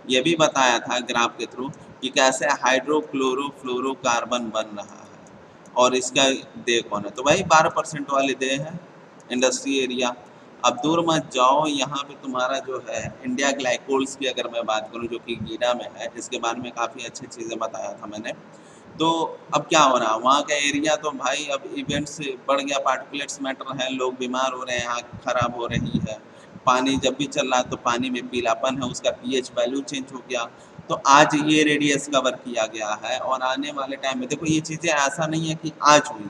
ये भी बताया था ग्राफ के थ्रू कि कैसे हाइड्रोक्लोरोफ्लोरोकार्बन बन रहा है और इसका दे कौन है, तो भाई 12% वाले दे हैं इंडस्ट्री एरिया। अब दूर मत जाओ, यहाँ पे तुम्हारा जो है इंडिया ग्लाइकोल्स की अगर मैं बात करूँ जो कि गीडा में है, इसके बारे में काफ़ी अच्छी चीज़ें बताया था मैंने। तो अब क्या हो रहा है वहाँ का एरिया, तो भाई अब इवेंट्स बढ़ गया, पार्टिकुलेट्स मैटर है, लोग बीमार हो रहे हैं, आँख खराब हो रही है, पानी जब भी चल रहा है तो पानी में पीलापन है, उसका पीएच वैल्यू चेंज हो गया। तो आज ये रेडियस कवर किया गया है और आने वाले टाइम में देखो ये चीज़ें ऐसा नहीं है कि आज हुई,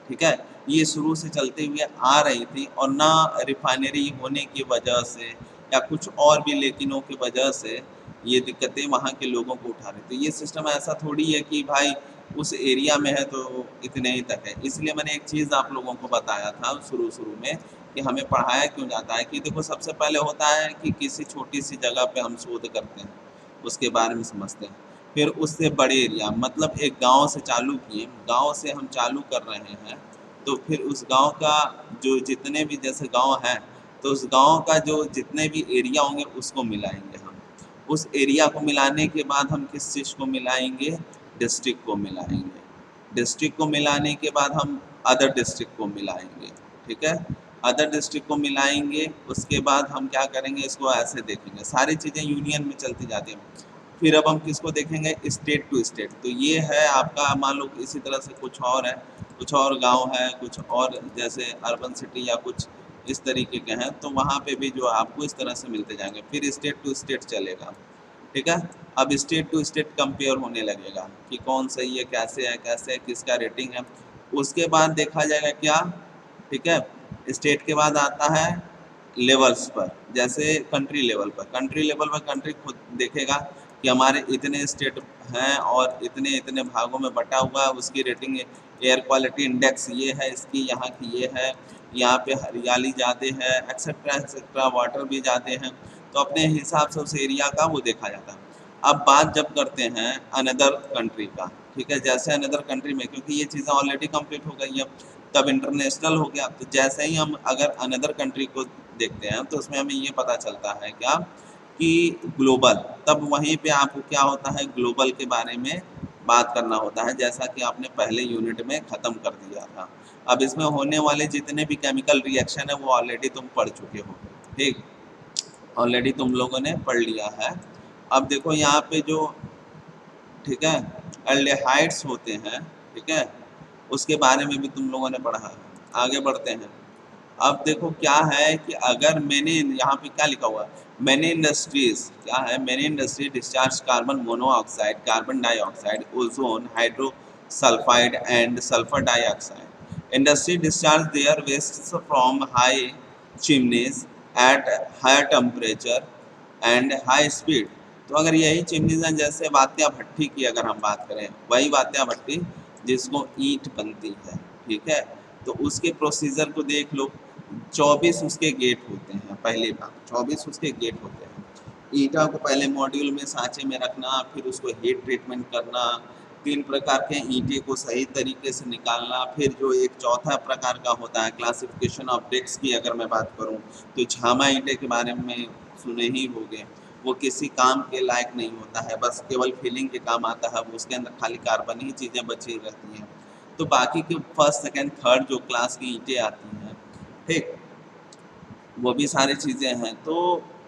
ठीक है, ये शुरू से चलते हुए आ रही थी और ना रिफाइनरी होने की वजह से या कुछ और भी लेकिनों की वजह से ये दिक्कतें वहाँ के लोगों को उठा रही। तो ये सिस्टम ऐसा थोड़ी है कि भाई उस एरिया में है तो इतने ही तक है। इसलिए मैंने एक चीज़ आप लोगों को बताया था शुरू में कि हमें पढ़ाया क्यों जाता है कि देखो सबसे पहले होता है कि किसी छोटी सी जगह पे हम शोध करते हैं, उसके बारे में समझते हैं, फिर उससे बड़े एरिया मतलब एक गांव से चालू किए, गांव से हम चालू कर रहे हैं, तो फिर उस गांव का जो जितने भी जैसे गांव हैं तो उस गांव का जो जितने भी एरिया होंगे उसको मिलाएंगे हम। उस एरिया को मिलाने के बाद हम किस चीज़ को मिलाएंगे, डिस्ट्रिक्ट को मिलाएंगे। डिस्ट्रिक्ट को मिलाने के बाद हम अदर डिस्ट्रिक्ट को मिलाएंगे, ठीक है। अदर डिस्ट्रिक्ट को मिलाएंगे, उसके बाद हम क्या करेंगे, इसको ऐसे देखेंगे, सारी चीज़ें यूनियन में चलती जाती हैं। फिर अब हम किसको देखेंगे, स्टेट टू स्टेट। तो ये है आपका, मान लो इसी तरह से कुछ और है, कुछ और गांव है, कुछ और जैसे अर्बन सिटी या कुछ इस तरीके के हैं, तो वहाँ पे भी जो आपको इस तरह से मिलते जाएंगे, फिर स्टेट टू स्टेट चलेगा, ठीक है। अब स्टेट टू स्टेट कंपेयर होने लगेगा कि कौन सही है, कैसे है, किसका रेटिंग है। उसके बाद देखा जाएगा क्या, ठीक है। स्टेट के बाद आता है लेवल्स पर, जैसे कंट्री लेवल पर, कंट्री खुद देखेगा कि हमारे इतने स्टेट हैं और इतने इतने भागों में बटा हुआ है, उसकी रेटिंग, एयर क्वालिटी इंडेक्स ये है, इसकी यहाँ की ये है, यहाँ पे हरियाली ज़्यादा है, एक्सेट्रा वाटर भी ज़्यादा हैं, तो अपने हिसाब से उस एरिया का वो देखा जाता है। अब बात जब करते हैं अनदर कंट्री का, ठीक है, जैसे अनदर कंट्री में क्योंकि ये चीज़ें ऑलरेडी कंप्लीट हो गई है, तब इंटरनेशनल हो गया, तो जैसे ही हम अगर अनदर कंट्री को देखते हैं तो उसमें हमें ये पता चलता है क्या कि ग्लोबल, तब वहीं पे आपको क्या होता है, ग्लोबल के बारे में बात करना होता है, जैसा कि आपने पहले यूनिट में ख़त्म कर दिया था। अब इसमें होने वाले जितने भी केमिकल रिएक्शन है वो ऑलरेडी तुम पढ़ चुके हो, ठीक, ऑलरेडी तुम लोगों ने पढ़ लिया है। अब देखो यहाँ पे जो, ठीक है, एल्डिहाइड्स होते हैं, ठीक है, उसके बारे में भी तुम लोगों ने पढ़ा है। आगे बढ़ते हैं। अब देखो क्या है कि अगर मैंने यहाँ पे क्या लिखा हुआ है, मैनी इंडस्ट्रीज क्या है, many industry discharge carbon monoxide, carbon dioxide, ozone, hydrosulphide and sulphur dioxide. Industry discharge their waste from high chimneys at high temperature and high speed. तो अगर यही चिमनीज हैं, जैसे वात्या भट्टी की अगर हम बात करें, वही वात्या भट्टी जिसको ईंट बनती है, ठीक है, तो उसके प्रोसीजर को देख लो। 24 उसके गेट होते हैं, पहली बात 24 उसके गेट होते हैं। ईंटा को पहले मॉड्यूल में सांचे में रखना, फिर उसको हीट ट्रीटमेंट करना, 3 प्रकार के ईंटे को सही तरीके से निकालना, फिर जो एक चौथा प्रकार का होता है क्लासिफिकेशन ऑफ ब्रिक्स की अगर मैं बात करूं, तो झामा ईंटे के बारे में सुने ही होंगे। वो किसी काम के लायक नहीं होता है, बस केवल फिलिंग के काम आता है, वो उसके अंदर खाली कार्बन ही चीज़ें बची रहती हैं। तो बाकी के फर्स्ट सेकेंड थर्ड जो क्लास की ईंटें आती हैं, ठीक, वो भी सारी चीज़ें हैं। तो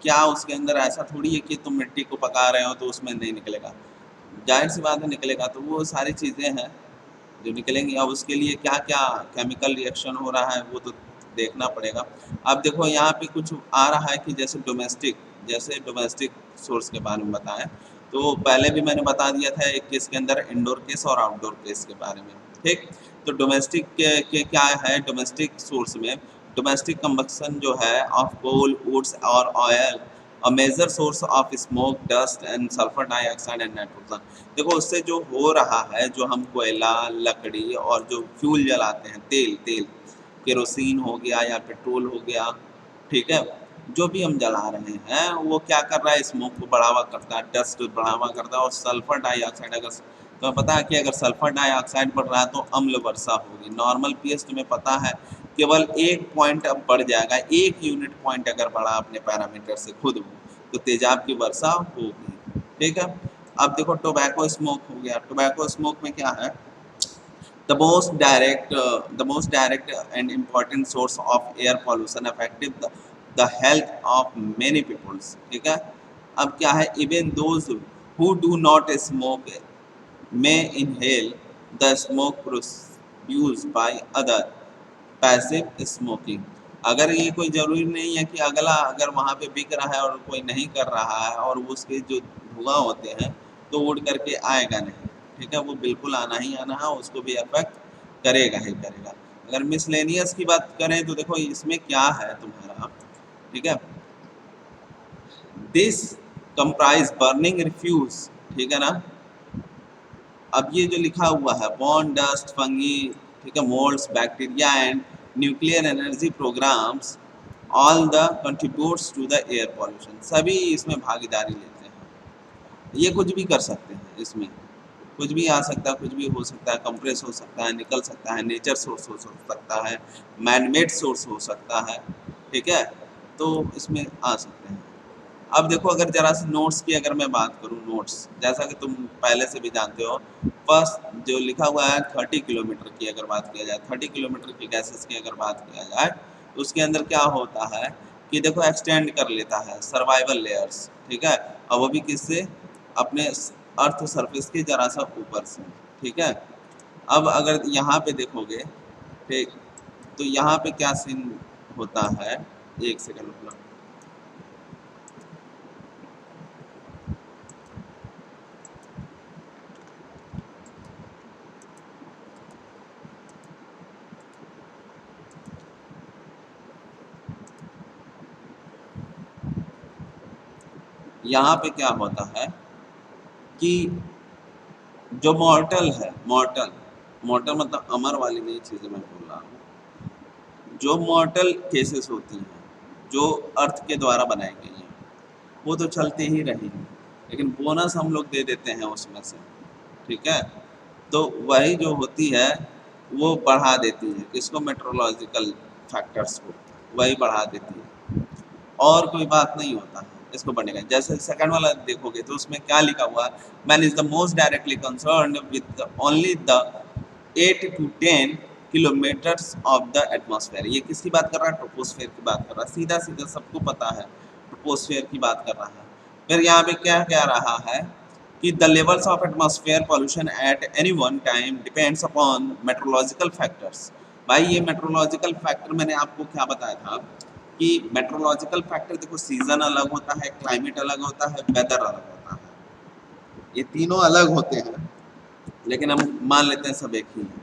क्या उसके अंदर ऐसा थोड़ी है कि तुम मिट्टी को पका रहे हो तो उसमें नहीं निकलेगा, जाहिर सी बात है निकलेगा। तो वो सारी चीज़ें हैं जो निकलेंगी। अब उसके लिए क्या क्या केमिकल रिएक्शन हो रहा है वो तो देखना पड़ेगा। अब देखो यहाँ पे कुछ आ रहा है कि जैसे डोमेस्टिक सोर्स के बारे में बताएं, तो पहले भी मैंने बता दिया था एक केस के अंदर इंडोर केस और आउटडोर केस के बारे में, ठीक। तो डोमेस्टिक के क्या है, डोमेस्टिक सोर्स में डोमेस्टिक कंबक्शन जो है ऑफ कोल वुड्स और oil, a major source of smoke dust and sulphur dioxide and nitrogen. देखो उससे जो हो रहा है, जो हम कोयला लकड़ी और जो फ्यूल जलाते हैं, तेल तेल केरोसिन हो गया या पेट्रोल हो गया, ठीक है, जो भी हम जला रहे हैं वो क्या कर रहा है, स्मोक को बढ़ावा करता है, डस्ट बढ़ावा करता है। और सल्फर डाइऑक्साइड अगर तो पता है कि अगर सल्फर डाइऑक्साइड बढ़ रहा है तो अम्ल वर्षा होगी। नॉर्मल पीएच तुम्हें पता है केवल 1 पॉइंट अब बढ़ जाएगा, 1 यूनिट पॉइंट अगर बढ़ा अपने पैरामीटर से खुद तो तेजाब की वर्षा होगी, ठीक है। अब देखो टोबैको स्मोक हो गया। टोबैको स्मोक में क्या है, the most direct and important source of air pollution affecting the health of many peoples, ठीक है। अब क्या है, even those who do not smoke may inhale the smoke produced by other passive smoking. अगर ये कोई ज़रूरी नहीं है कि अगला अगर वहाँ पे बिक रहा है और कोई नहीं कर रहा है और उसके जो धुआं होते हैं तो उड़ करके आएगा नहीं, ठीक है, वो बिल्कुल आना ही आना है, उसको भी अफेक्ट करेगा ही करेगा। अगर मिसलेनियस की बात करें तो देखो इसमें क्या है तुम्हारा, ठीक है, दिस कंप्राइज बर्निंग रिफ्यूज, ठीक है ना। अब ये जो लिखा हुआ है बॉर्न डस्ट फंगी, ठीक है, moulds bacteria and nuclear energy programmes all the contributes to the air pollution, सभी इसमें भागीदारी लेते हैं। ये कुछ भी कर सकते हैं, इसमें कुछ भी आ सकता है, कुछ भी हो सकता है, कंप्रेस हो सकता है, निकल सकता है, नेचर सोर्स हो सकता है, मैनमेड सोर्स हो सकता है, ठीक है, तो इसमें आ सकते हैं। अब देखो अगर जरा से नोट्स की अगर मैं बात करूँ, नोट्स जैसा कि तुम पहले से भी जानते हो, फर्स्ट जो लिखा हुआ है 30 किलोमीटर की अगर बात किया जाए, 30 किलोमीटर की गैसेस की अगर बात किया जाए, तो उसके अंदर क्या होता है कि देखो एक्सटेंड कर लेता है सर्वाइवल लेयर्स, ठीक है, और वो भी किससे, अपने अर्थ सरफेस के जरा सा ऊपर से, ठीक है। अब अगर यहाँ पे देखोगे, ठीक, तो यहाँ पे क्या सीन होता है, एक सेकंड रुकना। यहाँ पे क्या होता है कि जो मॉर्टल है, मॉर्टल मॉर्टल मतलब अमर वाली नई चीज़ें मैं बोल रहा हूँ, जो मॉर्टल केसेस होती हैं जो अर्थ के द्वारा बनाई गई हैं वो तो चलती ही रहेंगी, लेकिन बोनस हम लोग दे देते हैं उसमें से, ठीक है। तो वही जो होती है वो बढ़ा देती है, इसको मेट्रोलॉजिकल फैक्टर्स को वही बढ़ा देती है, और कोई बात नहीं होता है इसको बढ़ने का। जैसे सेकंड वाला देखोगे तो उसमें क्या लिखा हुआ है, man is the most directly concern with only the 8 to 10 kilometres of the atmosphere. ये किसकी बात कर रहा है, ट्रोपोस्फेयर की बात कर रहा है, सीधा सीधा सबको पता है ट्रोपोस्फेयर की बात कर रहा है। फिर यहाँ पे क्या कह रहा है कि the levels of atmosphere pollution at any one time depends upon meteorological factors. भाई ये मेट्रोलॉजिकल फैक्टर मैंने आपको क्या बताया था कि मेट्रोलॉजिकल फैक्टर देखो, सीजन अलग होता है, क्लाइमेट अलग होता है, वेदर अलग होता है, ये तीनों अलग होते हैं, लेकिन हम मान लेते हैं सब एक ही है,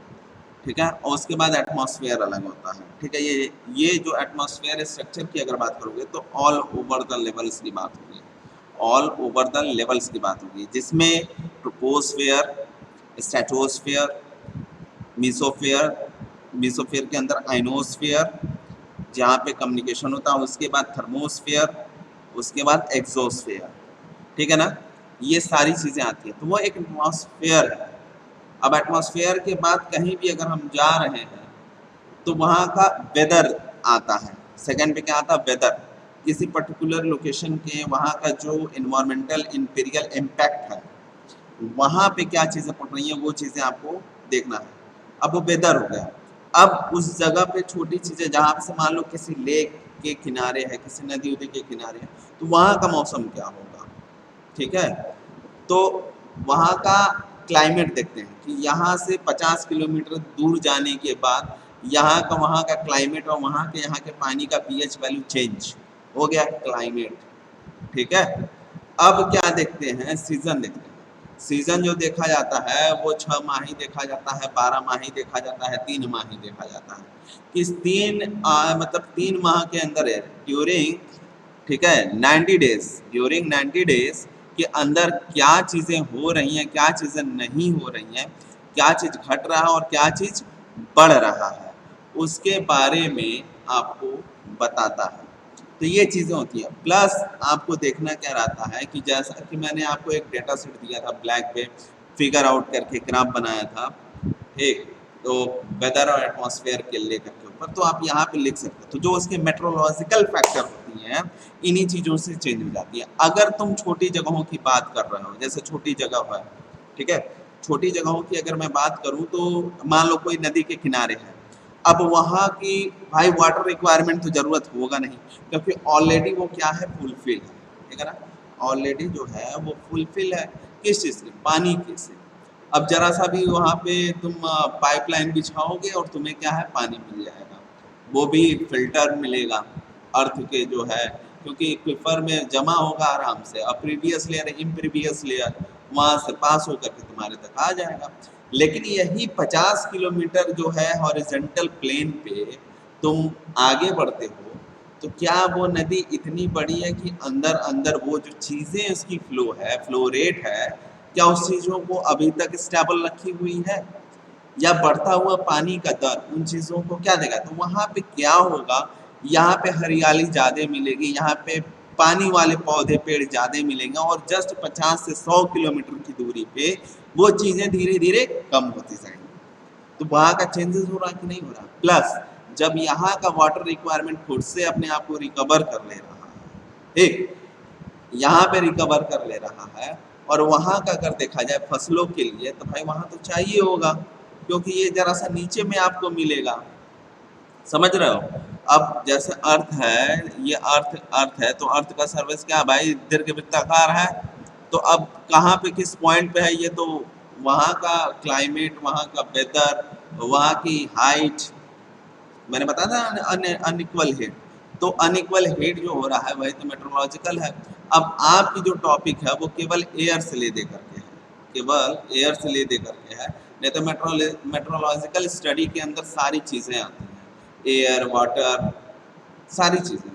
ठीक है। और उसके बाद एटमॉस्फेयर अलग होता है, ठीक है। ये जो एटमॉस्फेयर स्ट्रक्चर की अगर बात करोगे तो ऑल ओवर द लेवल्स की बात होगी, ऑल ओवर द लेवल्स की बात होगी, जिसमें ट्रोपोस्फेयर, स्ट्रेटोस्फेयर, मीसोफेयर, मीसोफेयर के अंदर आइनोस्फेयर जहाँ पे कम्युनिकेशन होता है, उसके बाद थर्मोस्फेयर, उसके बाद एक्सोस्फेयर, ठीक है ना। ये सारी चीज़ें आती हैं, तो वो एक एटमॉस्फेयर है। अब एटमॉस्फेयर के बाद कहीं भी अगर हम जा रहे हैं तो वहाँ का वेदर आता है। सेकंड पे क्या आता है, वेदर। किसी पर्टिकुलर लोकेशन के वहाँ का जो इन्वायरमेंटल इंपीरियल इम्पैक्ट है, वहाँ पे क्या चीज़ें पड़ रही हैं, वो चीज़ें आपको देखना है। अब वो वेदर हो गया। अब उस जगह पे छोटी चीज़ें, जहाँ से मान लो किसी लेक के किनारे है, किसी नदी उदी के किनारे है, तो वहाँ का मौसम क्या होगा, ठीक है। तो वहाँ का क्लाइमेट देखते हैं कि यहाँ से 50 किलोमीटर दूर जाने के बाद यहाँ का वहाँ का क्लाइमेट और वहाँ के यहाँ के पानी का पीएच वैल्यू चेंज हो गया, क्लाइमेट, ठीक है। अब क्या देखते हैं, सीजन देखते हैं। सीजन जो देखा जाता है वो 6 माही देखा जाता है, 12 माही देखा जाता है, 3 माही देखा जाता है। किस मतलब 3 माह के अंदर है ड्यूरिंग, ठीक है, 90 डेज, ड्यूरिंग 90 डेज के अंदर क्या चीज़ें हो रही हैं, क्या चीज़ें नहीं हो रही हैं, क्या चीज़ घट रहा है और क्या चीज़ बढ़ रहा है, उसके बारे में आपको बताता है। तो ये चीज़ें होती हैं। प्लस आपको देखना क्या रहता है कि जैसा कि मैंने आपको एक डेटा सेट दिया था ब्लैक पे, फिगर आउट करके ग्राफ बनाया था, ठीक। तो वेदर और एटमॉस्फेयर के लेकर के ऊपर तो आप यहाँ पे लिख सकते हो। तो जो उसके मेट्रोलॉजिकल फैक्टर होती हैं, इन्हीं चीज़ों से चेंज हो जाती है। अगर तुम छोटी जगहों की बात कर रहे हो, जैसे छोटी जगह है, ठीक है, छोटी जगहों की अगर मैं बात करूँ तो मान लो कोई नदी के किनारे है। अब वहाँ की भाई वाटर रिक्वायरमेंट तो ज़रूरत होगा नहीं, क्योंकि ऑलरेडी वो क्या है, फुलफिल है, ठीक है ना। ऑलरेडी जो है वो फुलफिल है, किस चीज़ से, पानी के से। अब जरा सा भी वहाँ पे तुम पाइपलाइन बिछाओगे और तुम्हें क्या है, पानी मिल जाएगा। वो भी फिल्टर मिलेगा अर्थ के जो है, क्योंकि एक्विफर में जमा होगा आराम से, और प्रीवियस लेयर इम्प्रीवियस लेयर वहाँ से पास होकर के तुम्हारे तक आ जाएगा। लेकिन यही 50 किलोमीटर जो है हॉरिजेंटल प्लेन पे तुम आगे बढ़ते हो, तो क्या वो नदी इतनी बड़ी है कि अंदर अंदर वो जो चीज़ें उसकी फ्लो है, फ्लो रेट है, क्या उस चीज़ों को अभी तक स्टेबल रखी हुई है, या बढ़ता हुआ पानी का दर उन चीज़ों को क्या देगा। तो वहाँ पे क्या होगा, यहाँ पे हरियाली ज़्यादा मिलेगी, यहाँ पे पानी वाले पौधे पेड़ ज़्यादा मिलेंगे, और जस्ट 50 से 100 किलोमीटर की दूरी पे वो चीज़ें धीरे धीरे कम होती जाएंगी। तो वहाँ का चेंजेस हो रहा कि नहीं हो रहा। प्लस जब यहाँ का वाटर रिक्वायरमेंट खुद से अपने आप को रिकवर कर ले रहा है, ठीक, यहाँ पे रिकवर कर ले रहा है, और वहाँ का अगर देखा जाए फसलों के लिए, तो भाई वहाँ तो चाहिए होगा, क्योंकि ये जरा सा नीचे में आपको मिलेगा, समझ रहे हो। अब जैसे अर्थ है, ये अर्थ अर्थ है, तो अर्थ का सर्विस क्या है भाई, दीर्घवृत्ताकार है। तो अब कहाँ पे किस पॉइंट पे है, ये तो वहाँ का क्लाइमेट, वहाँ का वेदर, वहाँ की हाइट, मैंने बताया था अनइक्वल हीट, तो अनइक्वल हीट जो हो रहा है वही तो मेट्रोलॉजिकल है। अब आपकी जो टॉपिक है वो केवल एयर से ले दे करके है, केवल एयर से ले दे करके है, नहीं तो मेट्रोलॉजिकल स्टडी के अंदर सारी चीज़ें आती हैं, एयर, वाटर, सारी चीज़ें,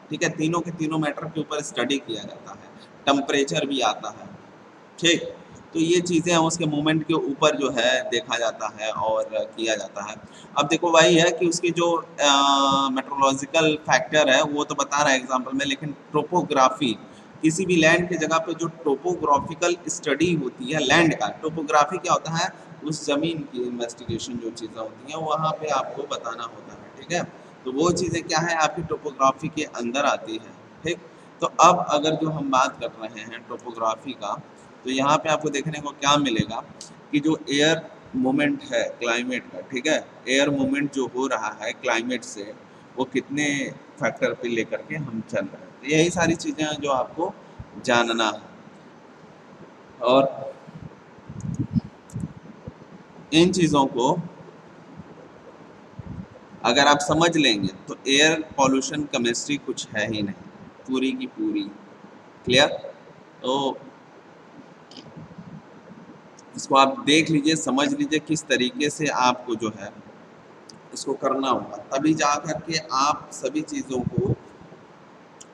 ठीक है। तीनों के तीनों मैटर के ऊपर स्टडी किया जाता है, टेम्परेचर भी आता है, ठीक। तो ये चीज़ें हैं, उसके मूवमेंट के ऊपर जो है देखा जाता है और किया जाता है। अब देखो वही है कि उसकी जो मेट्रोलॉजिकल फैक्टर है वो तो बता रहा है एग्जांपल में, लेकिन टोपोग्राफी, किसी भी लैंड की जगह पे जो टोपोग्राफिकल स्टडी होती है लैंड का, टोपोग्राफी क्या होता है, उस ज़मीन की इन्वेस्टिगेशन जो चीज़ें होती हैं वहाँ पे आपको बताना होता है, ठीक है। तो वो चीज़ें क्या है, आपकी टोपोग्राफी के अंदर आती है, ठीक। तो अब अगर जो हम बात कर रहे हैं टोपोग्राफी का, तो यहाँ पे आपको देखने को क्या मिलेगा कि जो एयर मोमेंट है क्लाइमेट का, ठीक है, एयर मोमेंट जो हो रहा है क्लाइमेट से, वो कितने फैक्टर पे लेकर के हम चल रहे हैं। तो यही सारी चीज़ें हैं जो आपको जानना है, और इन चीज़ों को अगर आप समझ लेंगे तो एयर पॉल्यूशन केमिस्ट्री कुछ है ही नहीं, पूरी की पूरी। क्लियर। तो इसको आप देख लीजिए, समझ लीजिए किस तरीके से आपको जो है इसको करना होगा, तभी जा कर के आप सभी चीज़ों को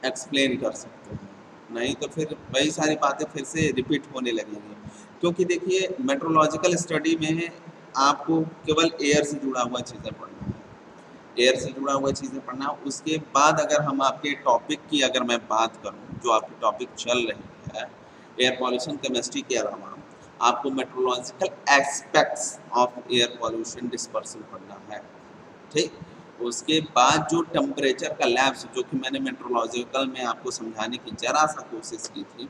एक्सप्लेन कर सकते हैं। नहीं तो फिर वही सारी बातें फिर से रिपीट होने लगेंगी, क्योंकि देखिए मेट्रोलॉजिकल स्टडी में आपको केवल एयर से जुड़ा हुआ चीज़ें पढ़ना है, एयर से जुड़ा हुआ चीज़ें पढ़ना। उसके बाद अगर हम आपके टॉपिक की अगर मैं बात करूँ, जो आपकी टॉपिक चल रही है एयर पॉल्यूशन केमिस्ट्री के अलावा, आपको meteorological aspects of air pollution dispersion पढ़ना है, ठीक। उसके बाद जो टेम्परेचर का लैप्स, जो कि मैंने मेट्रोलॉजिकल में आपको समझाने की ज़रा सा कोशिश की थी,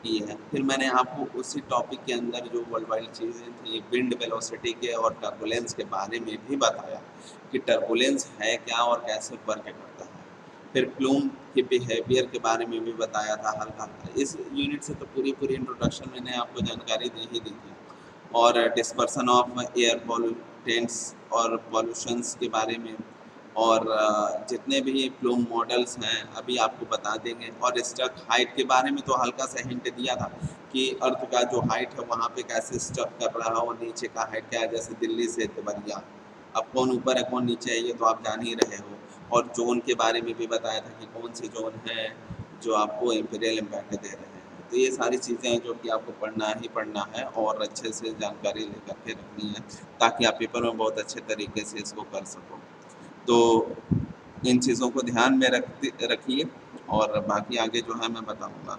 की है। फिर मैंने आपको उसी टॉपिक के अंदर जो वर्ल्ड वाइड चीज़ें थी, विंड वेलोसिटी के और टर्बुलेंस के बारे में भी बताया कि टर्बुलेंस है क्या और कैसे वर्क करता है। फिर प्लूम के बिहेवियर के बारे में भी बताया था हल्का-हल्का। इस यूनिट से तो पूरी इंट्रोडक्शन मैंने आपको जानकारी दे ही दी थी। और डिस्पर्सन ऑफ एयर पॉल्यूटेंट्स और पॉल्यूशंस के बारे में, और जितने भी प्लूम मॉडल्स हैं अभी आपको बता देंगे। और स्टक हाइट के बारे में तो हल्का सा हिंट दिया था कि अर्थ का जो हाइट है वहाँ पे कैसे स्टक कर रहा है, और नीचे का हाइट क्या है, जैसे दिल्ली से देवरिया। अब कौन ऊपर है कौन नीचे है ये तो आप जान ही रहे हो। और जोन के बारे में भी बताया था कि कौन से जोन हैं जो आपको इम्पीरियल इम्पैक्ट दे रहे हैं। तो ये सारी चीज़ें हैं जो कि आपको पढ़ना ही पढ़ना है और अच्छे से जानकारी लेकर के रखनी है, ताकि आप पेपर में बहुत अच्छे तरीके से इसको कर सको। तो इन चीज़ों को ध्यान में रखिए, और बाकी आगे जो है मैं बताऊँगा।